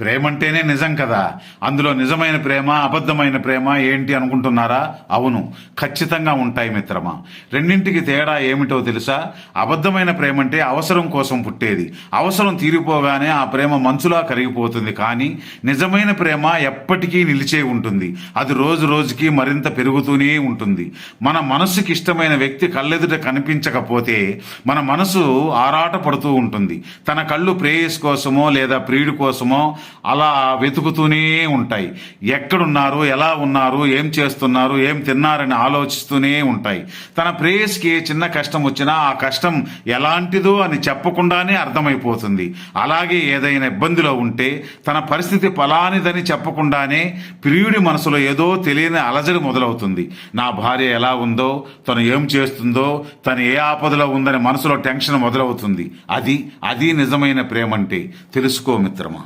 ప్రేమ అంటేనే నిజం కదా. అందులో నిజమైన ప్రేమ, అబద్ధమైన ప్రేమ ఏంటి అనుకుంటున్నారా? అవును, ఖచ్చితంగా ఉంటాయి మిత్రమా. రెండింటికి తేడా ఏమిటో తెలుసా? అబద్ధమైన ప్రేమ అంటే అవసరం కోసం పుట్టేది. అవసరం తీరిపోగానే ఆ ప్రేమ మంచులా కరిగిపోతుంది. కానీ నిజమైన ప్రేమ ఎప్పటికీ నిలిచే ఉంటుంది. అది రోజు రోజుకి మరింత పెరుగుతూనే ఉంటుంది. మన మనసుకి ఇష్టమైన వ్యక్తి కళ్ళెదుట కనిపించకపోతే మన మనసు ఆరాట పడుతూ ఉంటుంది. తన కళ్ళు ప్రేయస్ కోసమో లేదా ప్రియుడి కోసమో అలా వెతుకుతూనే ఉంటాయి. ఎక్కడున్నారు, ఎలా ఉన్నారు, ఏం చేస్తున్నారు, ఏం తిన్నారని ఆలోచిస్తూనే ఉంటాయి. తన ప్రేయస్కి చిన్న కష్టం వచ్చినా ఆ కష్టం ఎలాంటిదో అని చెప్పకుండానే అర్థమైపోతుంది. అలాగే ఏదైనా ఇబ్బందిలో ఉంటే తన పరిస్థితి ఫలానిదని చెప్పకుండానే ప్రియుడి మనసులో ఏదో తెలియని అలజడి మొదలవుతుంది. నా భార్య ఎలా ఉందో, తను ఏం చేస్తుందో, తను ఏ ఆపదలో ఉందని మనసులో టెన్షన్ మొదలవుతుంది. అది నిజమైన ప్రేమ అంటే. తెలుసుకో మిత్రమా.